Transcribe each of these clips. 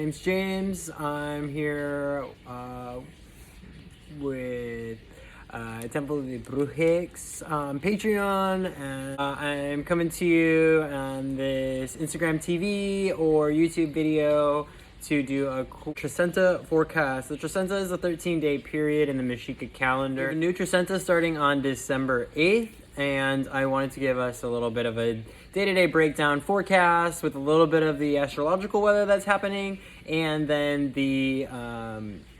name's James. I'm here with Templo de Brujxs Patreon, and I'm coming to you on this Instagram TV or YouTube video to do a Trecena Forecast. The Trecena is a 13-day period in the Mexica calendar. The new Trecena starting on December 8th, and I wanted to give us a little bit of a day-to-day breakdown forecast with a little bit of the astrological weather that's happening, and then the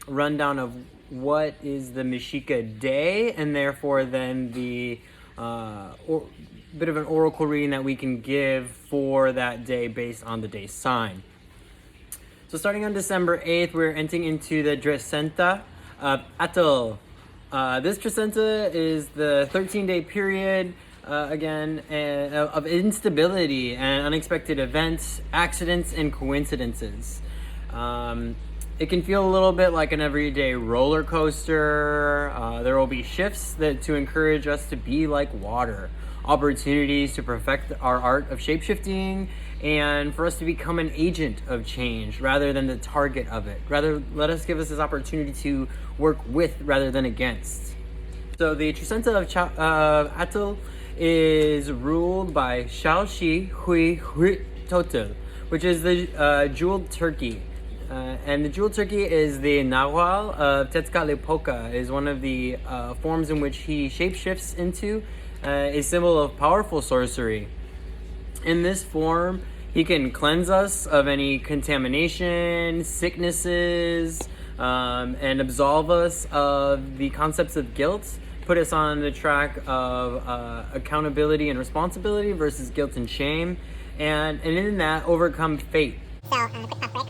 rundown of what is the Mexica day, and therefore then the bit of an oracle reading that we can give for that day based on the day's sign. So starting on December 8th, we're entering into the Trecena Atl. This Trecena is the 13-day period, of instability and unexpected events, accidents, and coincidences. It can feel a little bit like an everyday roller coaster. There will be shifts to encourage us to be like water, opportunities to perfect our art of shapeshifting, and for us to become an agent of change rather than the target of it. Rather, let us give us this opportunity to work with rather than against. So the Trecena of Atl is ruled by Shao Shi Hui Hui Total, which is the jeweled turkey. And the jeweled turkey is the Nahual of Tezcatlipoca, is one of the forms in which he shapeshifts into, a symbol of powerful sorcery. In this form, he can cleanse us of any contamination, sicknesses, and absolve us of the concepts of guilt, put us on the track of accountability and responsibility versus guilt and shame, and in that, overcome fate. So, quick fast break.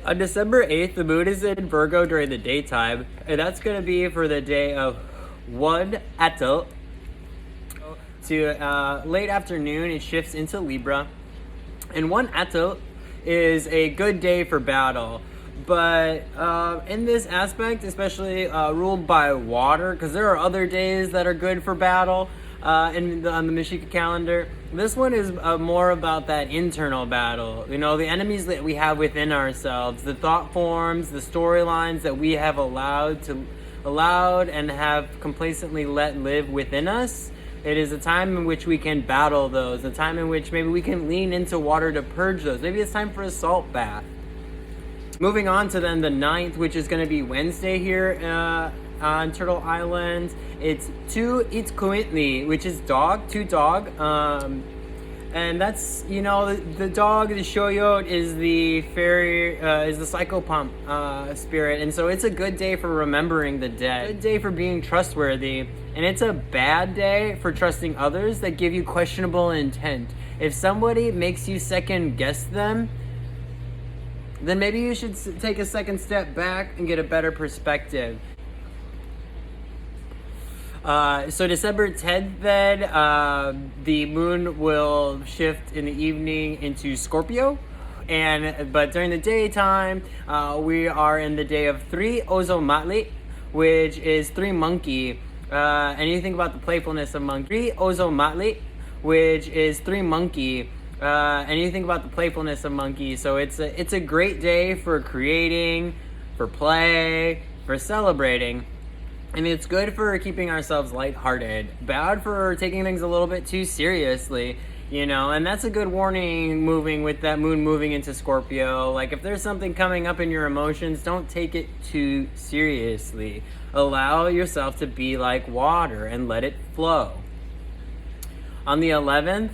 On December 8th, the moon is in Virgo during the daytime, and that's going to be for the day of 1 Atl. To late afternoon, it shifts into Libra, and 1 Atl is a good day for battle. But in this aspect, especially ruled by water, because there are other days that are good for battle on the Mexica calendar, this one is more about that internal battle. You know, the enemies that we have within ourselves, the thought forms, the storylines that we have allowed and have complacently let live within us. It is a time in which we can battle those, a time in which maybe we can lean into water to purge those. Maybe it's time for a salt bath. Moving on to then the 9th, which is going to be Wednesday here on Turtle Island. It's 2 Itzcuintli, which is dog, 2 dog. And that's, you know, the dog, the shoyot, is the fairy, is the psychopomp spirit. And so it's a good day for remembering the dead. A good day for being trustworthy. And it's a bad day for trusting others that give you questionable intent. If somebody makes you second guess them, then maybe you should take a second step back and get a better perspective. So December 10th then, the moon will shift in the evening into Scorpio. But during the daytime, we are in the day of 3 Ozomatli, which is 3 monkey. And you think about the playfulness of monkey. 3 Ozomatli, which is 3 monkey. And you think about the playfulness of monkey. So it's a great day for creating, for play, for celebrating. And it's good for keeping ourselves lighthearted. Bad for taking things a little bit too seriously, you know. And that's a good warning moving with that moon moving into Scorpio. Like, if there's something coming up in your emotions, don't take it too seriously. Allow yourself to be like water and let it flow. On the 11th,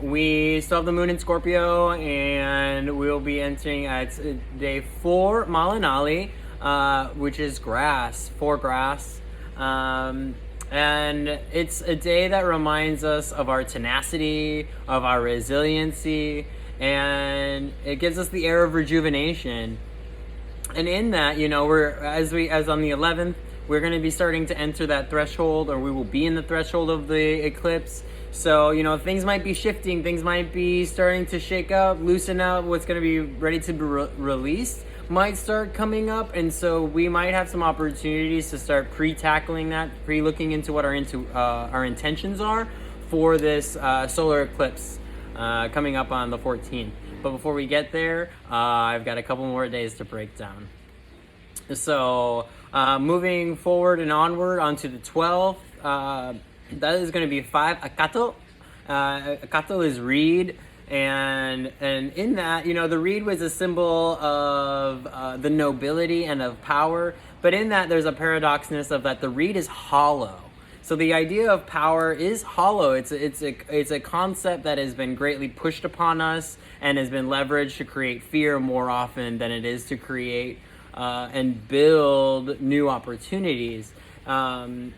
we still have the moon in Scorpio, and we'll be entering at day 4 Malinali, which is grass, 4 grass. And it's a day that reminds us of our tenacity, of our resiliency, and it gives us the air of rejuvenation. And in that, you know, as on the 11th, we're going to be starting to enter that threshold, or we will be in the threshold of the eclipse. So, you know, things might be shifting, things might be starting to shake up, loosen up, what's going to be ready to be released might start coming up, and so we might have some opportunities to start pre-tackling that, pre-looking into what our intentions are for this solar eclipse. coming up on the 14th. But before we get there, I've got a couple more days to break down. So moving forward and onward onto the 12th, that is going to be 5 Acatl. Acatl is reed. And in that, the reed was a symbol of the nobility and of power. But in that, there's a paradoxness of that the reed is hollow. So the idea of power is hollow. It's a concept that has been greatly pushed upon us and has been leveraged to create fear more often than it is to create and build new opportunities. When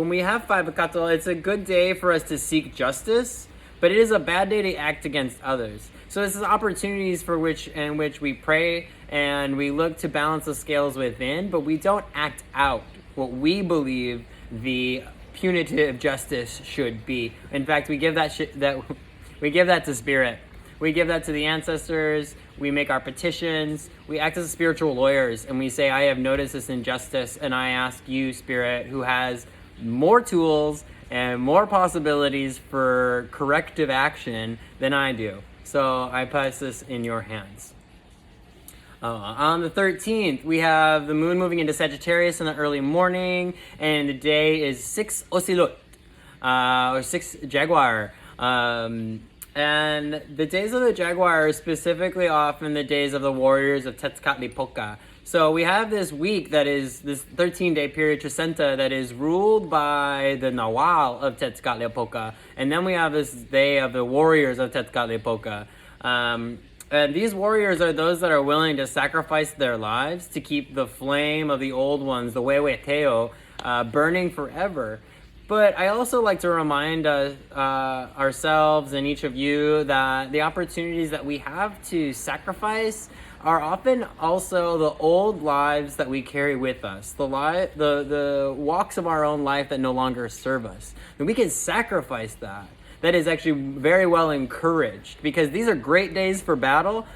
we have 5 Acatl, it's a good day for us to seek justice. But it is a bad day to act against others. So this is opportunities in which we pray and we look to balance the scales within, but we don't act out what we believe the punitive justice should be. In fact, we give that to spirit. We give that to the ancestors. We make our petitions. We act as spiritual lawyers, and we say, "I have noticed this injustice, and I ask you, Spirit, who has more tools and more possibilities for corrective action than I do. So I place this in your hands." On the 13th, we have the moon moving into Sagittarius in the early morning, and the day is 6 Ocelot, or 6 Jaguar. And the days of the Jaguar are specifically often the days of the warriors of Tezcatlipoca. So we have this week that is this 13-day period, Trecena, that is ruled by the Nawal of Tezcatlipoca. And then we have this day of the warriors of Tezcatlipoca. And these warriors are those that are willing to sacrifice their lives to keep the flame of the old ones, the Huehueteo, burning forever. But I also like to remind ourselves and each of you that the opportunities that we have to sacrifice are often also the old lives that we carry with us, the walks of our own life that no longer serve us. And we can sacrifice that. That is actually very well encouraged, because these are great days for battle,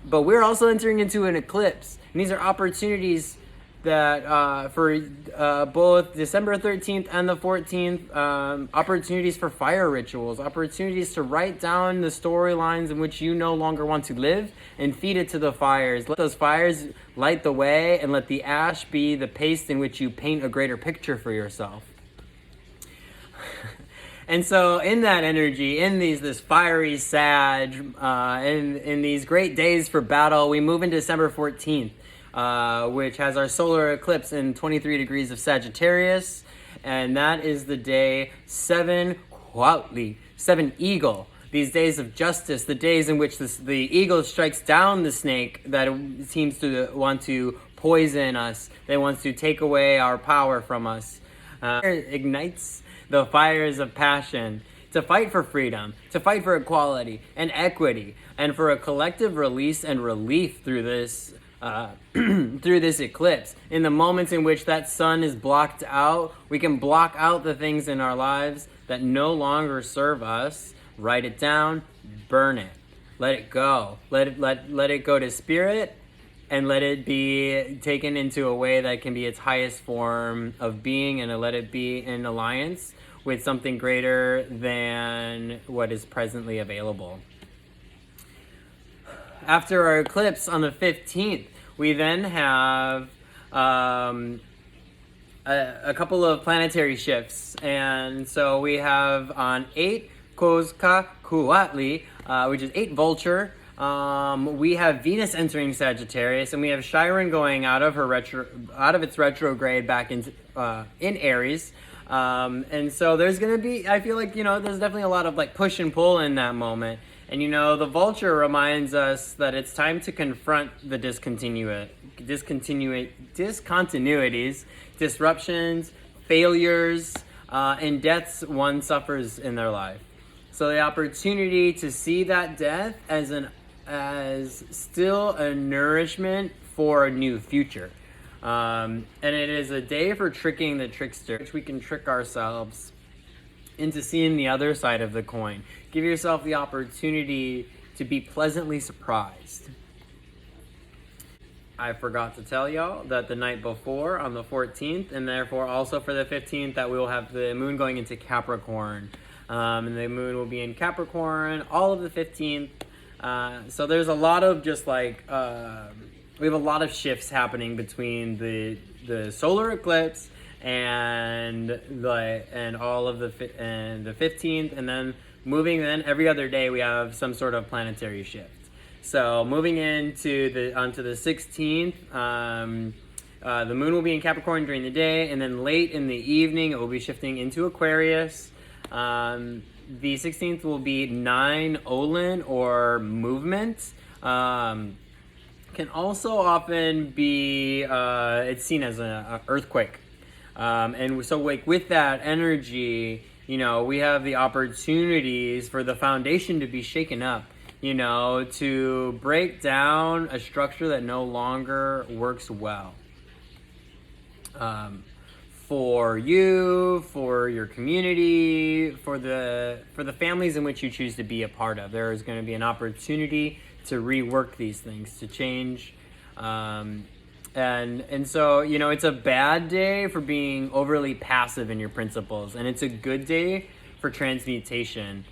but we're also entering into an eclipse. And these are opportunities that for both December 13th and the 14th, opportunities for fire rituals, opportunities to write down the storylines in which you no longer want to live and feed it to the fires. Let those fires light the way, and let the ash be the paste in which you paint a greater picture for yourself. And so in that energy, in this fiery Sag, in these great days for battle, we move into December 14th. Which has our solar eclipse in 23 degrees of Sagittarius, and that is the day 7 Huatli, 7 Eagle. These days of justice, the days in which the eagle strikes down the snake that seems to want to poison us, that wants to take away our power from us. Ignites the fires of passion to fight for freedom, to fight for equality and equity, and for a collective release and relief through this eclipse. In the moments in which that sun is blocked out, we can block out the things in our lives that no longer serve us. Write it down, burn it, let it go, let it go to spirit, and let it be taken into a way that can be its highest form of being, and let it be in alliance with something greater than what is presently available. After our eclipse on the 15th, we then have a couple of planetary shifts. And so we have on 8 Kozkakuatli, which is 8 Vulture, we have Venus entering Sagittarius, and we have Chiron going out of its retrograde back in Aries. And so there's going to be, I feel like, there's definitely a lot of push and pull in that moment. And the vulture reminds us that it's time to confront the discontinuities, disruptions, failures, and deaths one suffers in their life. So the opportunity to see that death as still a nourishment for a new future. And it is a day for tricking the trickster, which we can trick ourselves into seeing the other side of the coin. Give yourself the opportunity to be pleasantly surprised. I forgot to tell y'all that the night before, on the 14th, and therefore also for the 15th, that we will have the moon going into Capricorn. and the moon will be in Capricorn all of the 15th. So there's a lot of just like we have a lot of shifts happening between the solar eclipse and all of the 15th, and then moving. Then every other day we have some sort of planetary shift. So moving onto the 16th, the moon will be in Capricorn during the day, and then late in the evening it will be shifting into Aquarius. The 16th will be 9 Olin, or movement. Can also often be it's seen as an earthquake, and so like with that energy, we have the opportunities for the foundation to be shaken up, to break down a structure that no longer works well. For you, for your community, for the families in which you choose to be a part of, there is going to be an opportunity to rework these things, to change, and so it's a bad day for being overly passive in your principles, and it's a good day for transmutation.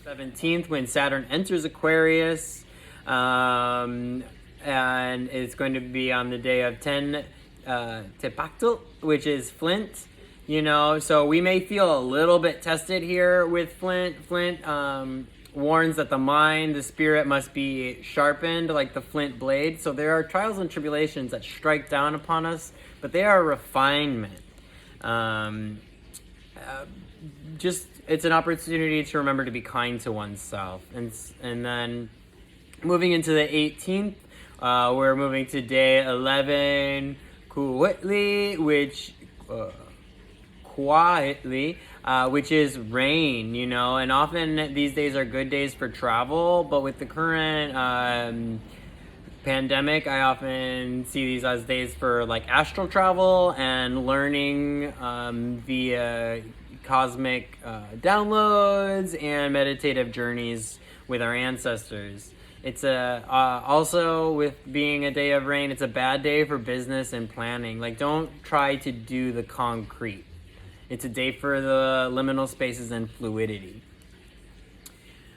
17th, when Saturn enters Aquarius, and it's going to be on the day of 10 Tepactl, which is Flint. So we may feel a little bit tested here with Flint. Flint warns that the mind, the spirit must be sharpened like the flint blade. So there are trials and tribulations that strike down upon us, but they are refinement. It's an opportunity to remember to be kind to oneself. And then moving into the 18th, we're moving to day 11, Quietly, which is rain, and often these days are good days for travel, but with the current pandemic, I often see these as days for like astral travel and learning via cosmic downloads and meditative journeys with our ancestors. It's also, with being a day of rain, it's a bad day for business and planning. Like, don't try to do the concrete. It's a day for the liminal spaces and fluidity.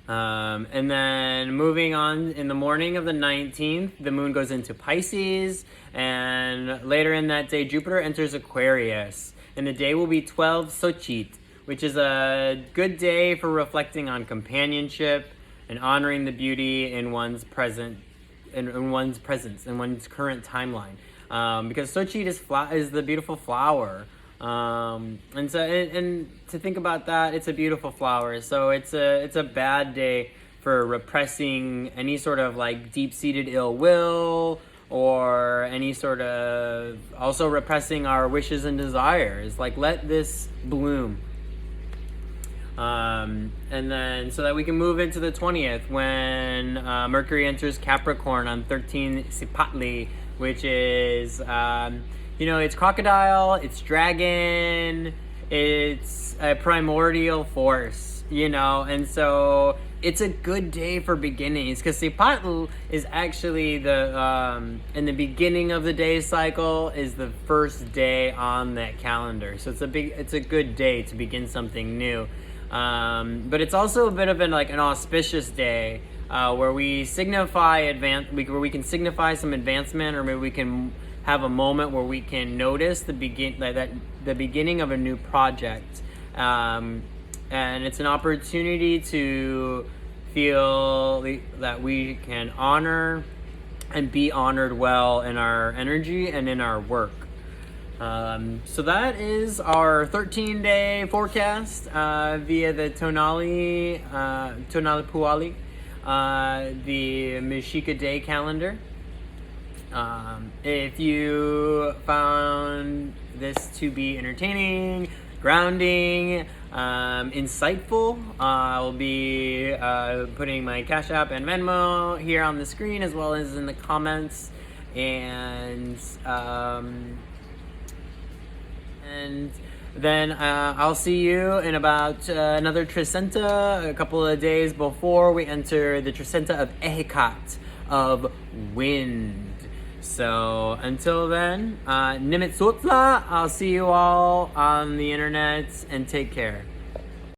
And then moving on, in the morning of the 19th, the moon goes into Pisces, and later in that day, Jupiter enters Aquarius, and the day will be 12 Xochitl, which is a good day for reflecting on companionship and honoring the beauty in one's presence, in one's current timeline. Because Xochitl is the beautiful flower. And to think about that, it's a beautiful flower. So it's a bad day for repressing any sort of like deep-seated ill will, or any sort of also repressing our wishes and desires. Like, let this bloom. And then so that we can move into the 20th, when Mercury enters Capricorn on 13 Sipatli, which is it's crocodile, it's dragon, it's a primordial force, and so it's a good day for beginnings, because Sipatl is actually in the beginning of the day cycle, is the first day on that calendar. So it's a good day to begin something new. But it's also a bit of an auspicious day where we signify where we can signify some advancement, or maybe we can have a moment where we can notice the beginning of a new project, and it's an opportunity to feel that we can honor and be honored well in our energy and in our work. So that is our 13-day forecast via the Tonalpohualli, the Mexica day calendar. If you found this to be entertaining, grounding, insightful, I'll be putting my Cash App and Venmo here on the screen, as well as in the comments, and then I'll see you in about another Trecena, a couple of days before we enter the Trecena of Ehekat, of wind. So until then, Nimitsuotla, I'll see you all on the internet, and take care.